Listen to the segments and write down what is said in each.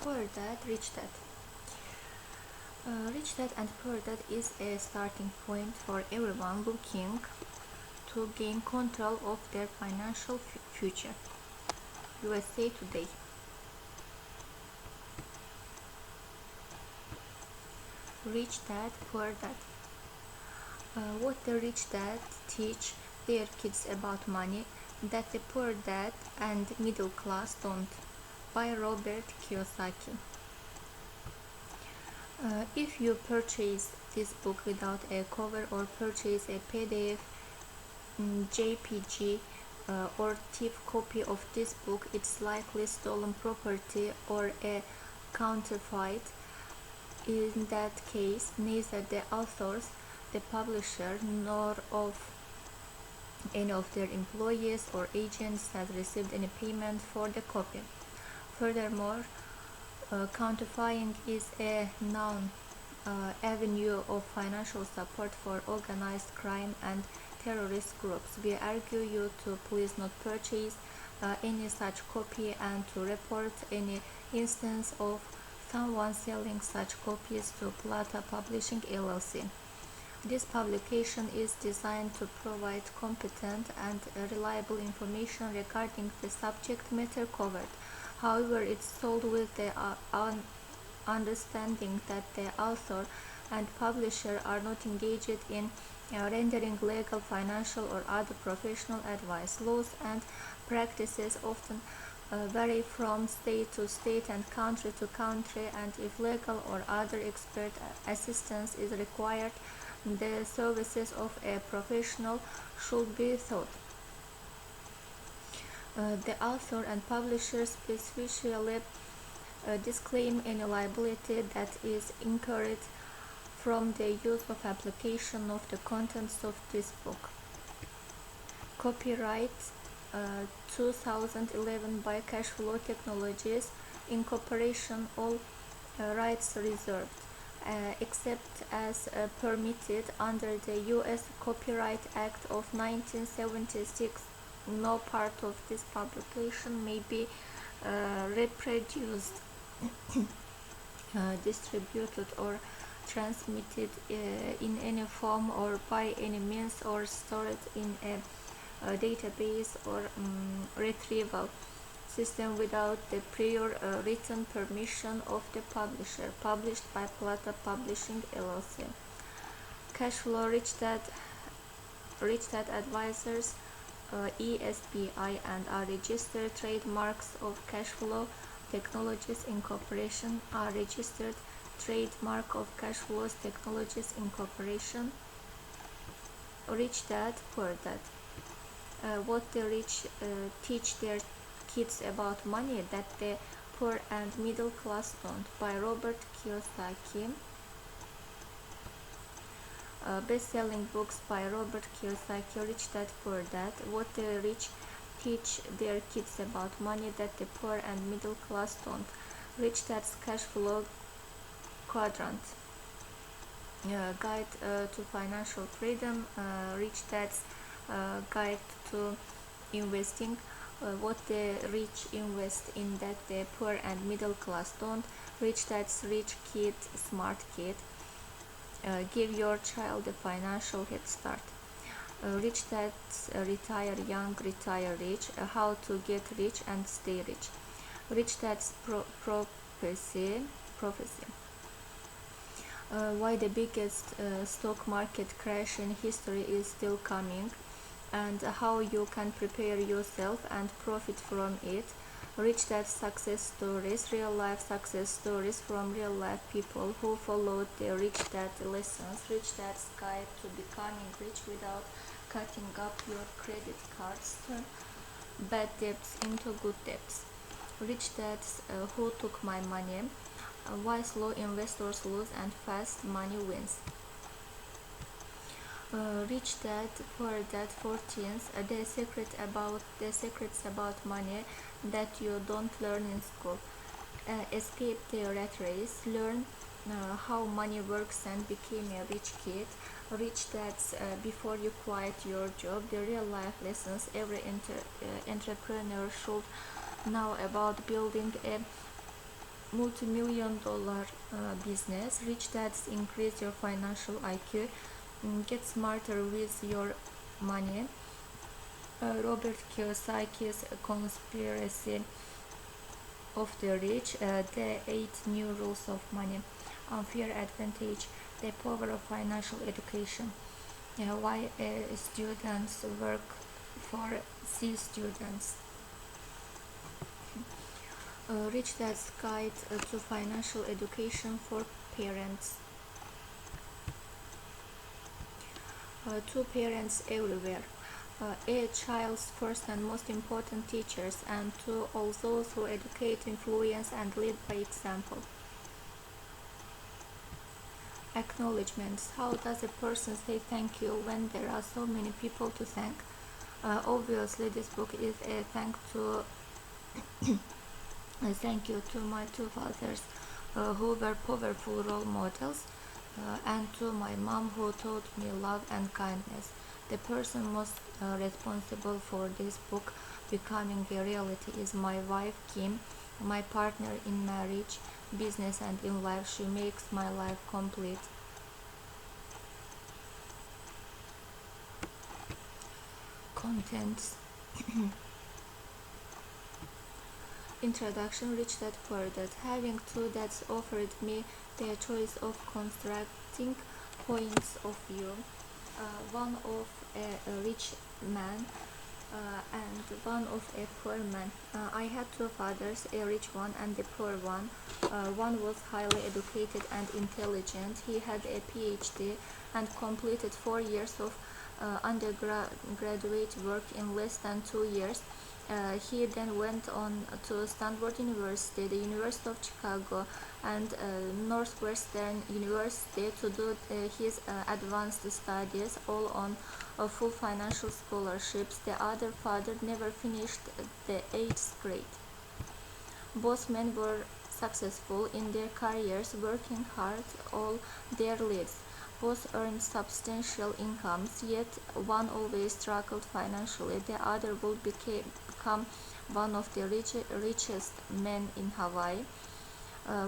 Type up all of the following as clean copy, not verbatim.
Poor Dad, Rich Dad. Rich Dad and Poor Dad is a starting point for everyone looking to gain control of their financial future. USA Today. Rich Dad, Poor Dad. What the rich dad teach their kids about money that the poor dad and middle class don't, by Robert Kiyosaki. If you purchase this book without a cover or purchase a PDF, JPG, or thief copy of this book, it's likely stolen property or a counterfeit. In that case, neither the authors, the publisher, nor of any of their employees or agents has received any payment for the copy. Furthermore, counterfeiting is a known avenue of financial support for organized crime and terrorist groups. We argue you to please not purchase any such copy and to report any instance of someone selling such copies to Plata Publishing LLC. This publication is designed to provide competent and reliable information regarding the subject matter covered. However, it's sold with the understanding that the author and publisher are not engaged in rendering legal, financial, or other professional advice. Laws and practices often vary from state to state and country to country, and if legal or other expert assistance is required, the services of a professional should be sought. The author and publisher specifically disclaim any liability that is incurred from the use of application of the contents of this book. Copyright 2011 by Cashflow Technologies Incorporation, all rights reserved, except as permitted under the U.S. Copyright Act of 1976. No part of this publication may be reproduced, distributed, or transmitted in any form or by any means or stored in a database or retrieval system without the prior written permission of the publisher. Published by Plata Publishing LLC. Cashflow Rich Dad Advisors, ESBI, and are registered trademarks of Cashflow Technologies Incorporation, are registered trademark of Cashflow Technologies Incorporation. Rich Dad, Poor Dad. What the rich teach their kids about money that the poor and middle class don't, by Robert Kiyosaki. Best-selling books by Robert Kiyosaki. Rich Dad, Poor Dad. What the rich teach their kids about money that the poor and middle class don't. Rich Dad's Cash Flow Quadrant. Guide to Financial Freedom. Rich Dad's Guide to Investing. What the rich invest in that the poor and middle class don't. Rich Dad's Rich Kid, Smart Kid. Give your child a financial head start. Rich Dads Retire Young, Retire Rich. How to get rich and stay rich. Rich Dad's Prophecy. Why the biggest stock market crash in history is still coming, and how you can prepare yourself and profit from it. Rich Dad Success Stories, real life success stories from real life people who followed the Rich Dad lessons. Rich Dad's Guide to Becoming Rich Without Cutting Up Your Credit Cards. Turn bad debts into good debts. Rich Dads Who Took My Money. Why slow investors lose and fast money wins. Rich Dad, Poor Dad for Teens. The secrets about money that you don't learn in school. Escape the rat race. Learn how money works and become a rich kid. Rich Dads Before You Quit Your Job, the real life lessons every entrepreneur should know about building a multi-million dollar business. Rich Dads increase your financial IQ, get smarter with your money. Robert Kiyosaki's Conspiracy of the Rich, The 8 New Rules of Money, Unfair Advantage, The Power of Financial Education, Why Students Work for C Students. Rich Dad's Guide to Financial Education for Parents. To parents everywhere. A child's first and most important teachers, and to all those who educate, influence, and lead by example. Acknowledgements. How does a person say thank you when there are so many people to thank? Obviously, this book is a thank you to my two fathers who were powerful role models, and to my mom who taught me love and kindness. The person most responsible for this book becoming a reality is my wife Kim, my partner in marriage, business, and in life. She makes my life complete. Contents. Introduction. Rich Dad Poor Dad. Having two dads offered me their choice of constructing points of view, one of a rich man and one of a poor man. I had two fathers, a rich one and a poor one. One was highly educated and intelligent. He had a PhD and completed 4 years of undergraduate work in less than 2 years. He then went on to Stanford University, the University of Chicago, and Northwestern University to do his advanced studies, all on full financial scholarships. The other father never finished the 8th grade. Both men were successful in their careers, working hard all their lives. Both earned substantial incomes, yet one always struggled financially. The other would become one of the richest men in Hawaii.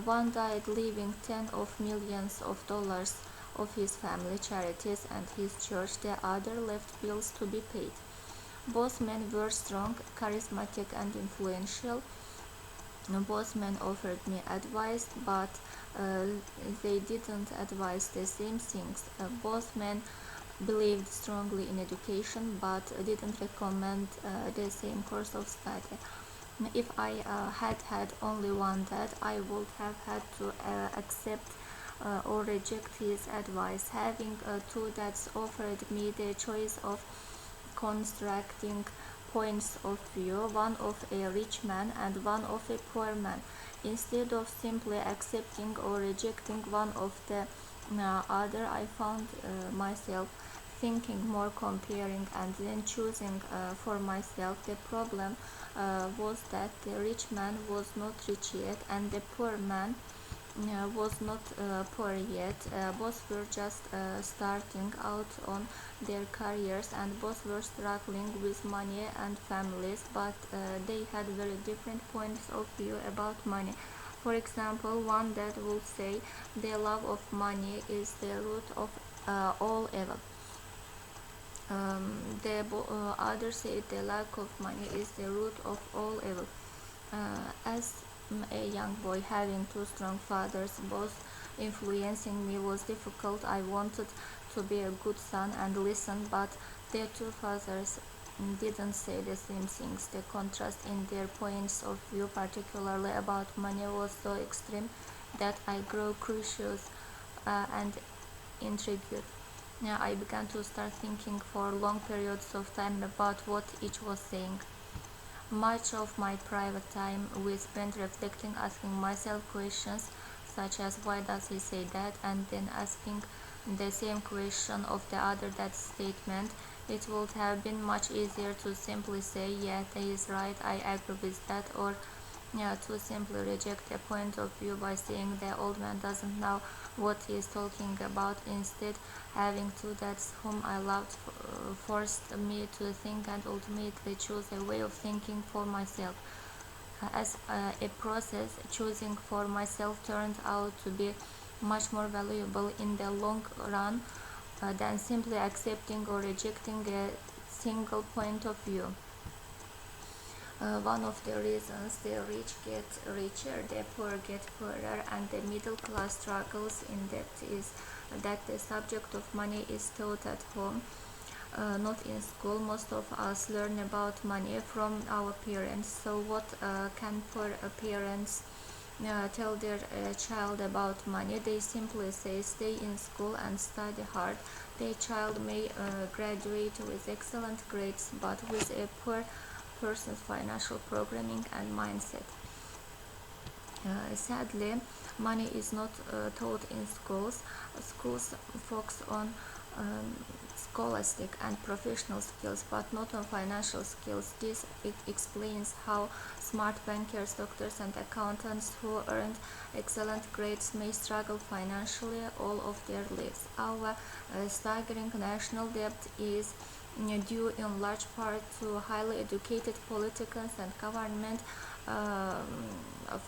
One died leaving tens of millions of dollars of his family charities and his church. The other left bills to be paid. Both men were strong, charismatic, and influential. Both men offered me advice, but they didn't advise the same things. Both men believed strongly in education, but didn't recommend the same course of study. If I had only one dad, I would have had to accept or reject his advice. Having two dads offered me the choice of constructing points of view, one of a rich man and one of a poor man. Instead of simply accepting or rejecting one of the other, I found myself thinking more, comparing, and then choosing for myself. The problem was that the rich man was not rich yet, and the poor man was not poor yet. Both were just starting out on their careers, and both were struggling with money and families, but they had very different points of view about money. For example, one dad would say the love of money is the root of all evil. The other said the lack of money is the root of all evil. As a young boy, having two strong fathers, both influencing me, was difficult. I wanted to be a good son and listen, but their two fathers didn't say the same things. The contrast in their points of view, particularly about money, was so extreme that I grew curious and intrigued. Now I began to start thinking for long periods of time about what each was saying. Much of my private time was spent reflecting, asking myself questions such as why does he say that, and then asking the same question of the other that statement. It would have been much easier to simply say, yeah, he is right, I agree with that, or to simply reject a point of view by saying the old man doesn't know what he is talking about. Instead, having two dads whom I loved forced me to think and ultimately choose a way of thinking for myself. As a process, choosing for myself turned out to be much more valuable in the long run than simply accepting or rejecting a single point of view. One of the reasons the rich get richer, the poor get poorer, and the middle class struggles in debt is that the subject of money is taught at home, not in school. Most of us learn about money from our parents. So, what can poor parents tell their child about money? They simply say, stay in school and study hard. Their child may graduate with excellent grades, but with a poor person's financial programming and mindset. Sadly, money is not taught in schools. Schools focus on scholastic and professional skills, but not on financial skills. This explains how smart bankers, doctors, and accountants who earned excellent grades may struggle financially all of their lives. Our staggering national debt is due in large part to highly educated politicians and government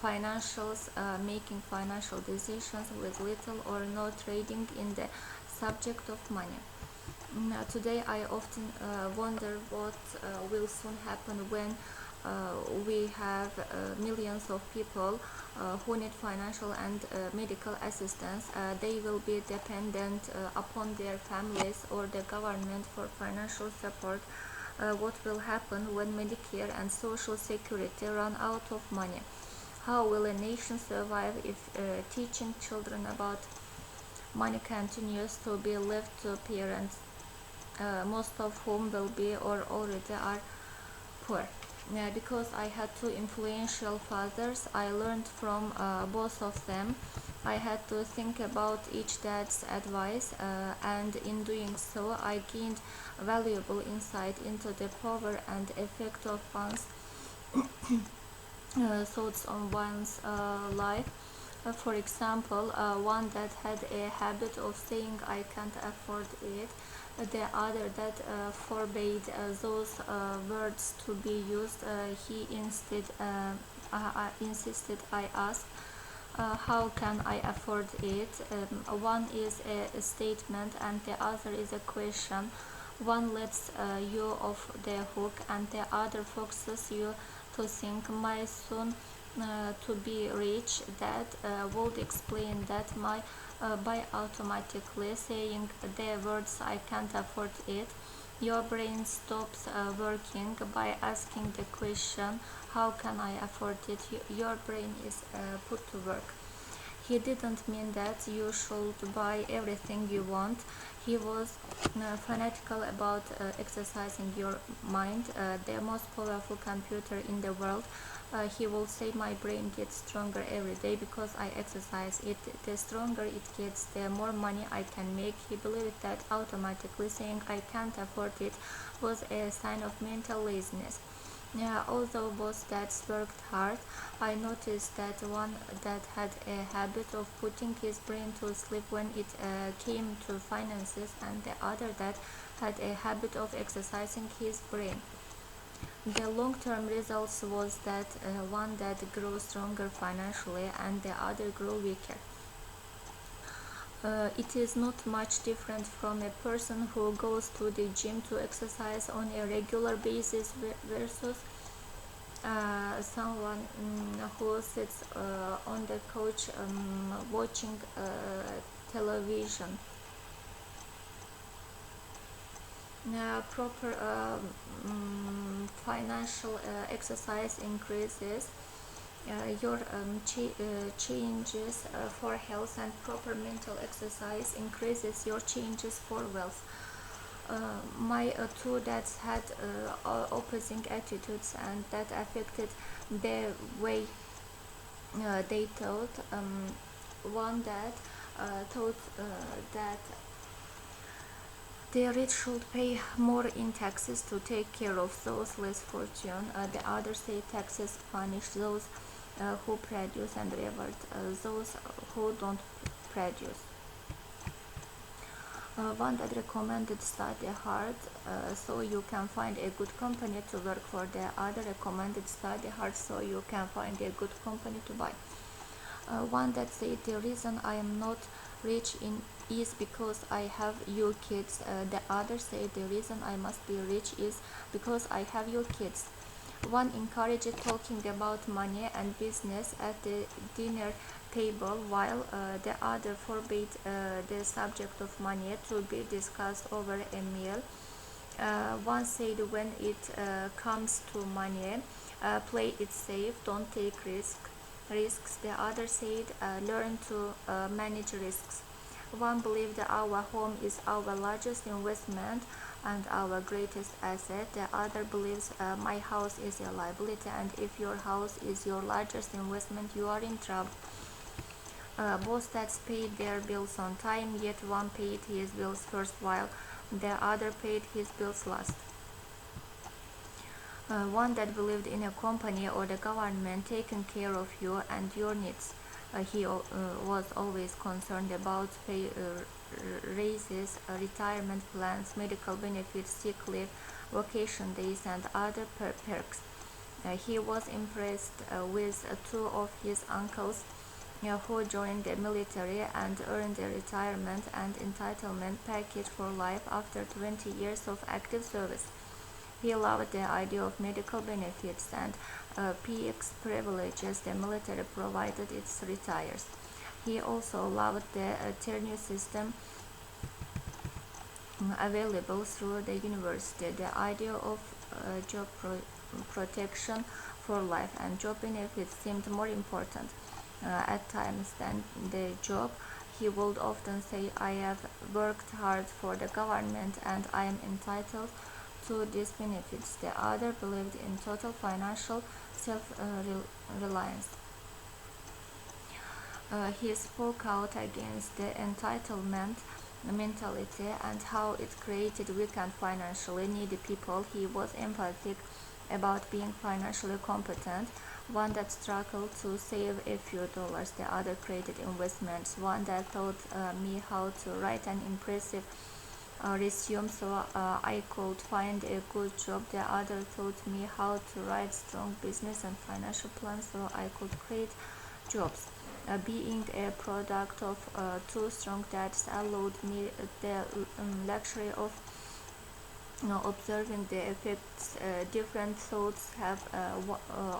financials making financial decisions with little or no trading in the subject of money. Today I often wonder what will soon happen when we have millions of people who need financial and medical assistance. They will be dependent upon their families or the government for financial support. What will happen when Medicare and Social Security run out of money? How will a nation survive if teaching children about money continues to be left to parents, most of whom will be or already are poor? Because I had two influential fathers, I learned from both of them. I had to think about each dad's advice, and in doing so, I gained valuable insight into the power and effect of one's thoughts on one's life. For example, one that had a habit of saying I can't afford it, the other that forbade those words to be used. He instead insisted I ask, how can I afford it? One is a statement and the other is a question. One lets you off the hook and the other forces you to think. My son to be rich, that would explain that my by automatically saying the words I can't afford it. Your brain stops working by asking the question, how can I afford it? Your brain is put to work. He didn't mean that you should buy everything you want. He was fanatical about exercising your mind, the most powerful computer in the world. He will say my brain gets stronger every day because I exercise it. The stronger it gets, the more money I can make. He believed that automatically saying I can't afford it was a sign of mental laziness. Although both dads worked hard, I noticed that one dad had a habit of putting his brain to sleep when it came to finances, and the other dad had a habit of exercising his brain. The long-term results was that one dad grew stronger financially and the other grew weaker. It is not much different from a person who goes to the gym to exercise on a regular basis versus someone who sits on the couch watching television. Proper financial exercise increases your changes for health, and proper mental exercise increases your changes for wealth. My two dads had opposing attitudes, and that affected the way they thought. One dad thought that the rich should pay more in taxes to take care of those less fortunate. The other said taxes punish those who produce and reward those who don't produce. One that recommended study hard so you can find a good company to work for. The other recommended study hard so you can find a good company to buy. One that said the reason I am not rich is because I have you kids. The other said the reason I must be rich is because I have you kids. One encouraged talking about money and business at the dinner table, while the other forbade the subject of money to be discussed over a meal. One said when it comes to money, play it safe, don't take risks. The other said learn to manage risks. One believed our home is our largest investment and our greatest asset. The other believes my house is a liability, and if your house is your largest investment, you are in trouble. Both dads paid their bills on time, yet one paid his bills first while the other paid his bills last. One that believed in a company or the government taking care of you and your needs. He was always concerned about pay raises, retirement plans, medical benefits, sick leave, vacation days, and other perks. He was impressed with two of his uncles who joined the military and earned a retirement and entitlement package for life after 20 years of active service. He loved the idea of medical benefits and PX privileges the military provided its retirees. He also loved the tenure system available through the university, the idea of job protection for life and job benefits seemed more important at times than the job. He would often say, I have worked hard for the government and I am entitled to these benefits. The other believed in total financial self-reliance. He spoke out against the entitlement mentality and how it created weak and financially needy people. He was emphatic about being financially competent. One that struggled to save a few dollars, the other created investments. One that taught me how to write an impressive resume so I could find a good job. The other taught me how to write strong business and financial plans so I could create jobs. Being a product of two strong dads allowed me the luxury of observing the effects different thoughts have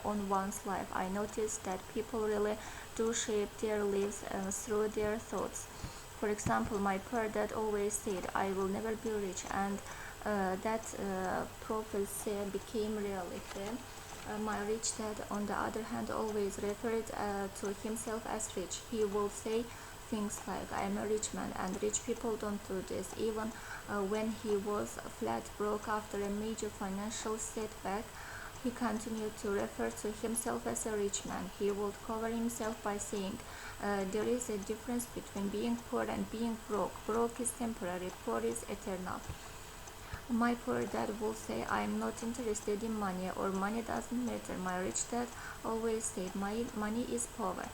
on one's life. I noticed that people really do shape their lives through their thoughts. For example, my poor dad always said, I will never be rich, and that prophecy became reality. My rich dad, on the other hand, always referred to himself as rich. He will say things like, I am a rich man, and rich people don't do this. Even when he was flat broke after a major financial setback, he continued to refer to himself as a rich man. He would cover himself by saying, there is a difference between being poor and being broke. Broke is temporary, poor is eternal. My poor dad would say, I am not interested in money, or money doesn't matter. My rich dad always said, money is power.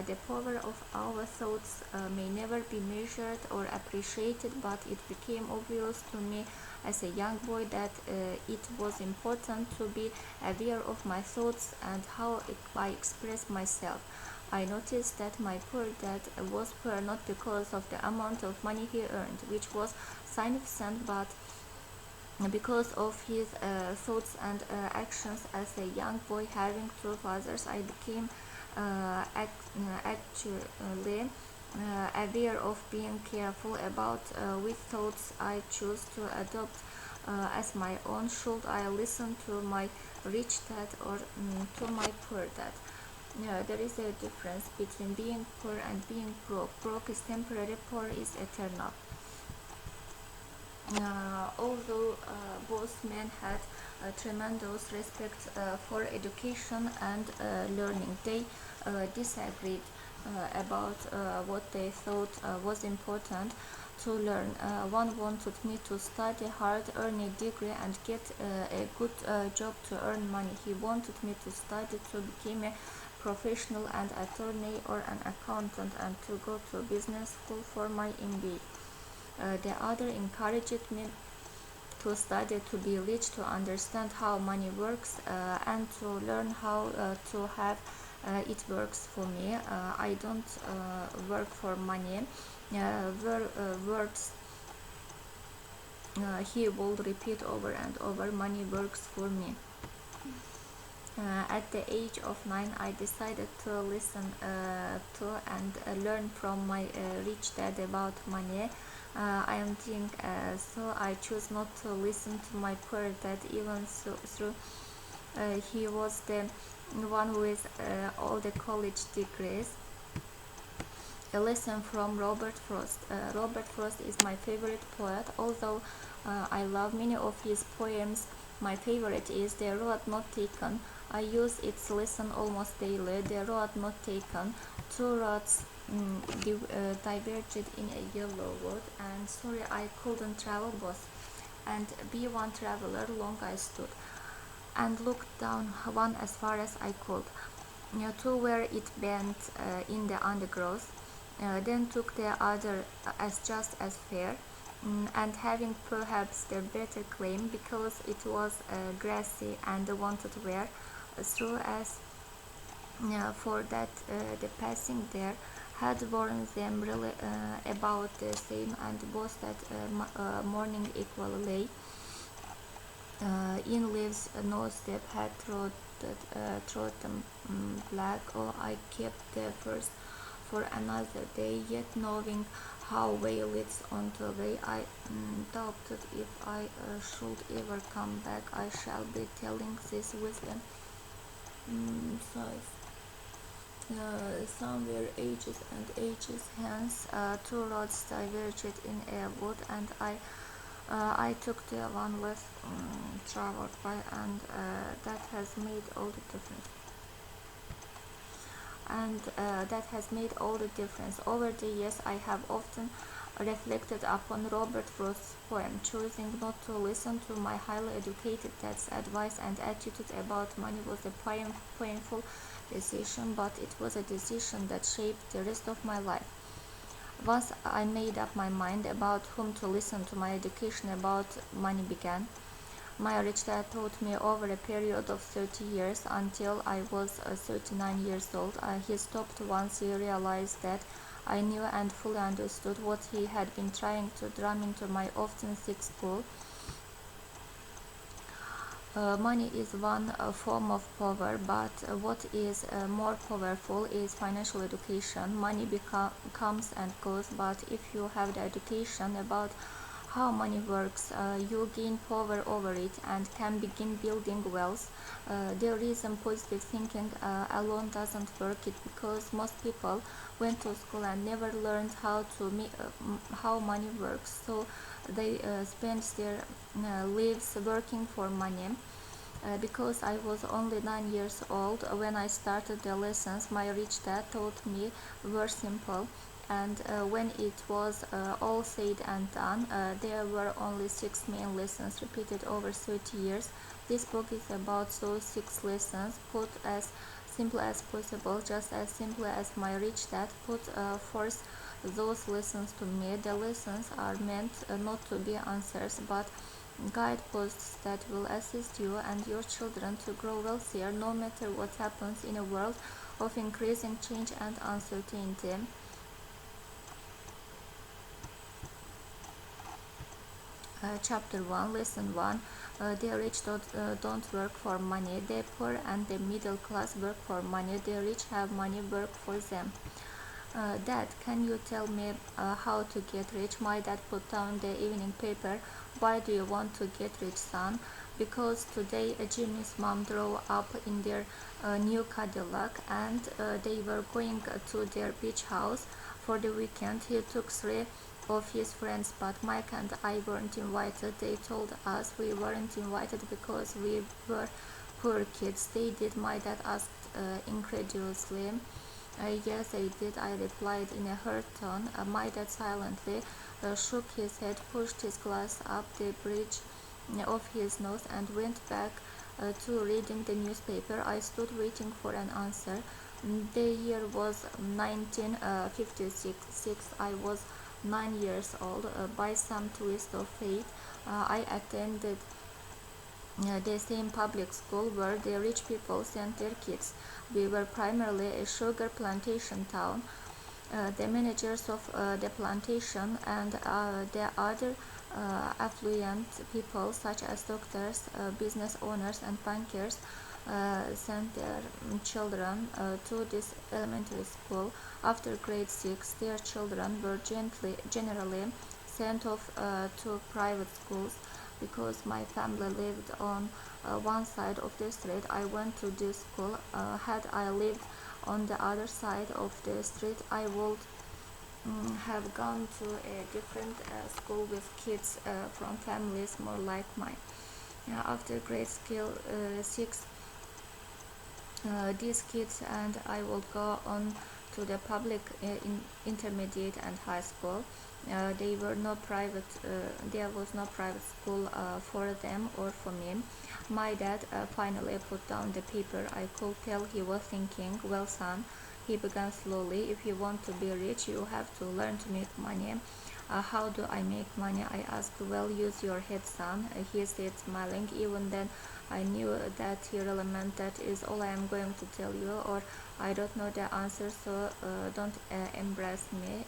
The power of our thoughts may never be measured or appreciated, but it became obvious to me as a young boy that it was important to be aware of my thoughts and how I express myself. I noticed that my poor dad was poor not because of the amount of money he earned, which was significant, but because of his thoughts and actions. As a young boy having two fathers, I became actually aware of being careful about which thoughts I choose to adopt as my own. Should I listen to my rich dad or to my poor dad? There is a difference between being poor and being broke. Broke is temporary, poor is eternal. Although both men had tremendous respect for education and learning, they disagreed about what they thought was important to learn. One wanted me to study hard, earn a degree, and get a good job to earn money. He wanted me to study to become a professional, an attorney or an accountant, and to go to business school for my MBA. The other encouraged me to study, to be rich, to understand how money works, and to learn how to have it works for me. I don't work for money. Words he would repeat over and over: money works for me. At the age of 9, I decided to listen to and learn from my rich dad about money. I am think so. I choose not to listen to my poor dad, even through he was the one with all the college degrees. A lesson from Robert Frost. Robert Frost is my favorite poet, although I love many of his poems. My favorite is The Road Not Taken. I use its lesson almost daily. The road not taken. Two roads diverged in a yellow wood, and sorry I couldn't travel both. And be one traveler, long I stood, and looked down one as far as I could, to where it bent in the undergrowth. Then took the other as just as fair, and having perhaps the better claim because it was grassy and wanted wear, through as for that the passing there had worn them really about the same, and both that morning equal lay in leaves. No step had trodden black. Oh, I kept the first for another day, yet knowing how well it's on the way, I doubted if I should ever come back. I shall be telling this wisdom. So somewhere ages and ages hence, two roads diverged in a wood, and I took the one less traveled by, and that has made all the difference. That has made all the difference. Over the years, I have often reflected upon Robert Frost's poem, choosing not to listen to my highly educated dad's advice and attitude about money was a painful decision, but it was a decision that shaped the rest of my life. Once I made up my mind about whom to listen to, my education about money began. My rich dad taught me over a period of 30 years until I was 39 years old. He stopped once he realized that I knew and fully understood what he had been trying to drum into my often thick skull. Money is one form of power, but what is more powerful is financial education. Money comes and goes, but if you have the education about how money works, you gain power over it and can begin building wealth. The reason positive thinking alone doesn't work is because most people went to school and never learned how money works, so they spend their lives working for money. Because I was only 9 years old when I started the lessons my rich dad taught me were simple, and when it was all said and done, there were only 6 main lessons repeated over 30 years. This book is about those 6 lessons, put as simple as possible, just as simple as my rich dad put forth those lessons to me. The lessons are meant not to be answers, but guideposts that will assist you and your children to grow wealthier no matter what happens in a world of increasing change and uncertainty. Chapter 1, Lesson 1. The rich don't work for money. The poor and the middle class work for money. The rich have money work for them. Dad, can you tell me how to get rich? My dad put down the evening paper. Why do you want to get rich, son? Because today Jimmy's mom drove up in their new Cadillac, and they were going to their beach house for the weekend. He took 3 of his friends, but Mike and I weren't invited. They told us we weren't invited because we were poor kids. They did, my dad asked incredulously. Yes, I did, I replied in a hurt tone. My dad silently shook his head, pushed his glass up the bridge of his nose, and went back to reading the newspaper. I stood waiting for an answer. The year was 1956. I was 9 years old. By some twist of fate, I attended the same public school where the rich people sent their kids. We were primarily a sugar plantation town. The managers of the plantation and the other affluent people, such as doctors, business owners, and bankers, sent their children to this elementary school. After grade 6, their children were generally sent off to private schools. Because my family lived on one side of the street, I went to this school. Had I lived on the other side of the street, I would have gone to a different school with kids from families more like mine. After grade skill 6, these kids and I will go on to the public intermediate and high school. They were no private. There was no private school for them or for me. My dad finally put down the paper. I could tell he was thinking. Well, son, he began slowly. If you want to be rich, you have to learn to make money. How do I make money? I asked. Well, use your head, son. He said, smiling. Even then, I knew that he really meant that is all I am going to tell you, or I don't know the answer, so don't embarrass me.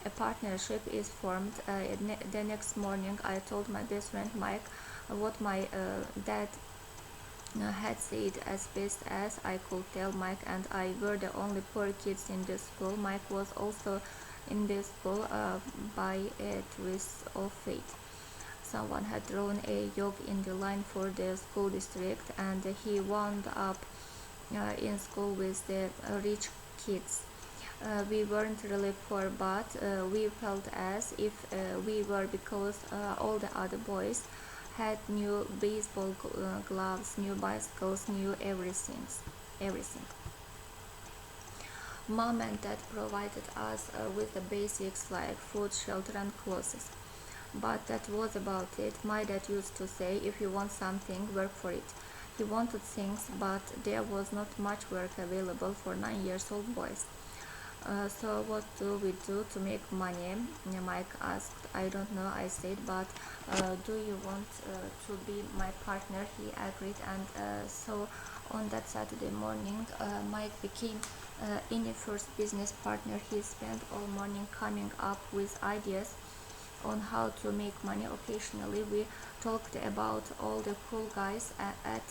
A partnership is formed. The next morning, I told my best friend Mike what my dad had said. As best as I could tell, Mike and I were the only poor kids in the school. Mike was also in the school by a twist of fate. Someone had drawn a yoke in the line for the school district, and he wound up in school with the rich kids. We weren't really poor, but we felt as if we were, because all the other boys had new baseball gloves, new bicycles, new everything. Everything. Mom and dad provided us with the basics like food, shelter, and clothes. But that was about it. My dad used to say, if you want something, work for it. He wanted things, but there was not much work available for 9 years old boys. So what do we do to make money? Mike asked. I don't know, I said, but do you want to be my partner? He agreed, and so on that Saturday morning, Mike became any first business partner. He spent all morning coming up with ideas on how to make money. Occasionally, we talked about all the cool guys at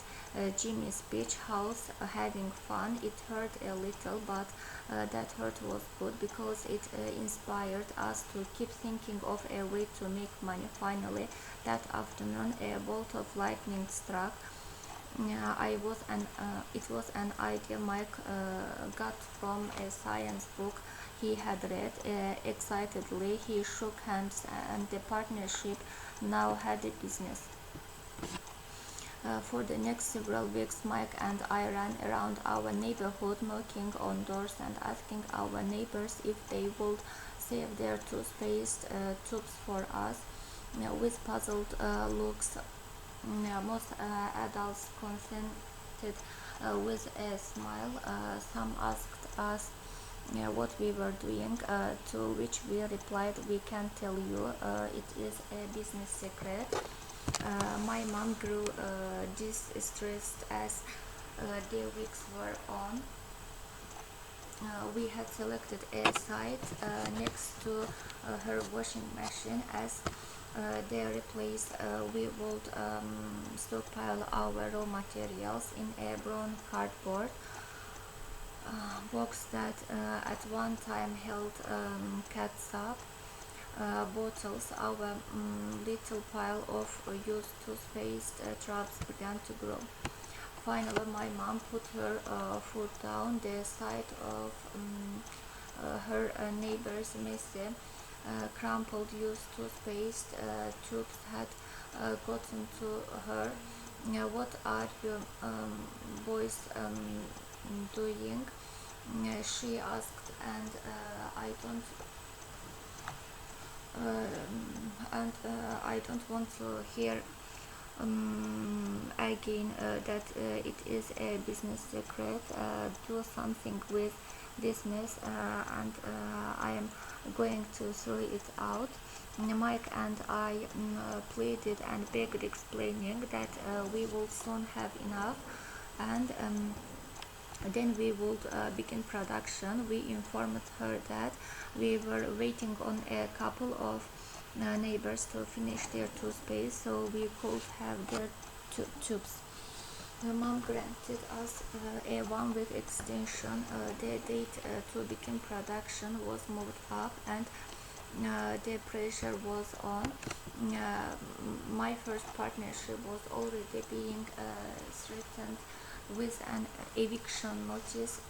Jimmy's beach house having fun. It hurt a little, but that hurt was good because it inspired us to keep thinking of a way to make money. Finally, that afternoon, a bolt of lightning struck. It was an idea Mike got from a science book he had read. Excitedly, he shook hands, and the partnership now had a business. For the next several weeks, Mike and I ran around our neighborhood, knocking on doors and asking our neighbors if they would save their toothpaste tubes for us. With puzzled looks, most adults consented with a smile. Some asked us what we were doing, to which we replied, we can't tell you, it is a business secret. My mom grew distressed as the weeks were on. We had selected a site next to her washing machine as their place. We would stockpile our raw materials in a brown cardboard box that at one time held catsup bottles. Our little pile of used toothpaste tubes began to grow. Finally, my mom put her foot down. The sight of her neighbor's messy, crumpled used toothpaste tubes had gotten to her. What are you boys doing? She asked, and I don't want to hear again that it is a business secret. Do something with this mess, and I am going to throw it out. Mike and I pleaded and begged, explaining that we will soon have enough, and then we would begin production. We informed her that we were waiting on a couple of neighbors to finish their toothpaste so we could have their tubes. My mom granted us a 1 week extension. The date to begin production was moved up, and the pressure was on. My first partnership was already being threatened with an eviction notice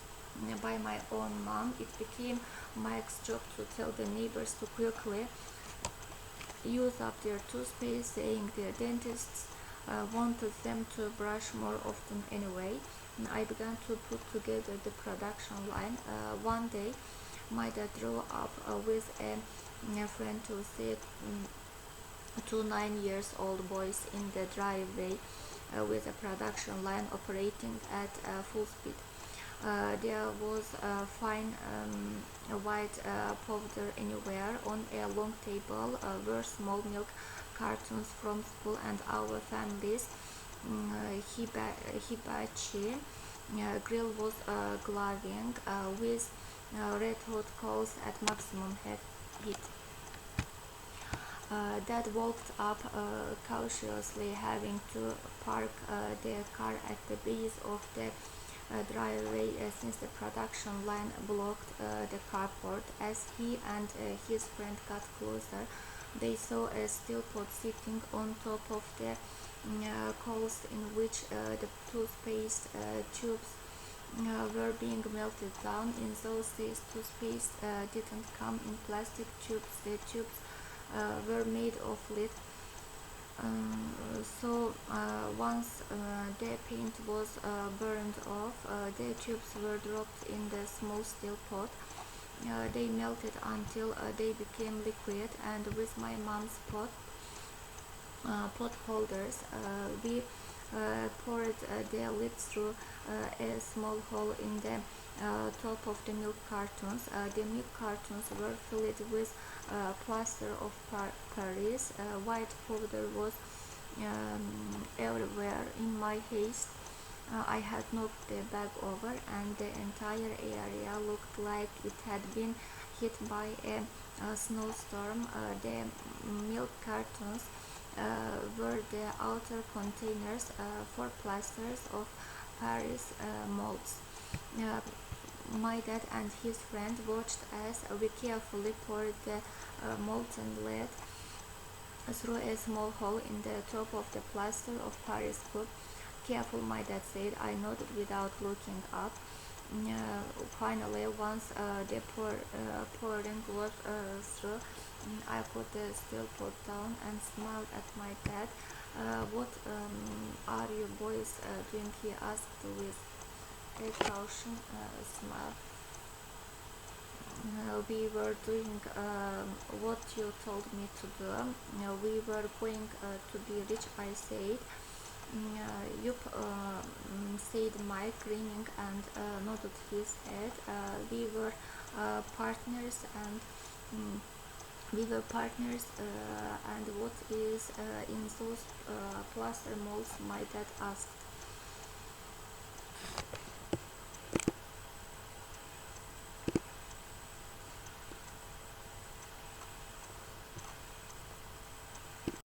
by my own mom. It became Mike's job to tell the neighbors to quickly use up their toothpaste, saying their dentists wanted them to brush more often anyway. I began to put together the production line. One day, my dad drove up with a friend to see 2 9 years old boys in the driveway with a production line operating at full speed. There was a fine white powder anywhere. On a long table were small milk cartons from school and our family's hibachi grill was glowing with red hot coals at maximum heat. Dad walked up cautiously, having to park their car at the base of the driveway since the production line blocked the carport. As he and his friend got closer, they saw a steel pot sitting on top of the coals in which the toothpaste tubes were being melted down. In those days, toothpaste didn't come in plastic tubes. The tubes were made of lead. So once the paint was burned off, the tubes were dropped in the small steel pot. They melted until they became liquid, and with my mom's pot holders, we poured the lid through a small hole in the top of the milk cartons. The milk cartons were filled with plaster of Paris. White powder was everywhere. In my haste, I had knocked the bag over, and the entire area looked like it had been hit by a snowstorm. The milk cartons were the outer containers for plasters of Paris molds. Uh, my dad and his friend watched as we carefully poured the molten lead through a small hole in the top of the plaster of Paris cup. Careful, my dad said. I nodded without looking up. Finally, once the pouring was through, I put the steel pot down and smiled at my dad. What are you boys doing? He asked with a caution smile. We were doing what you told me to do. We were going to be rich, I said. Yup, said Mike, grinning and nodded his head. We were partners, and and what is in those plaster molds? My dad asked.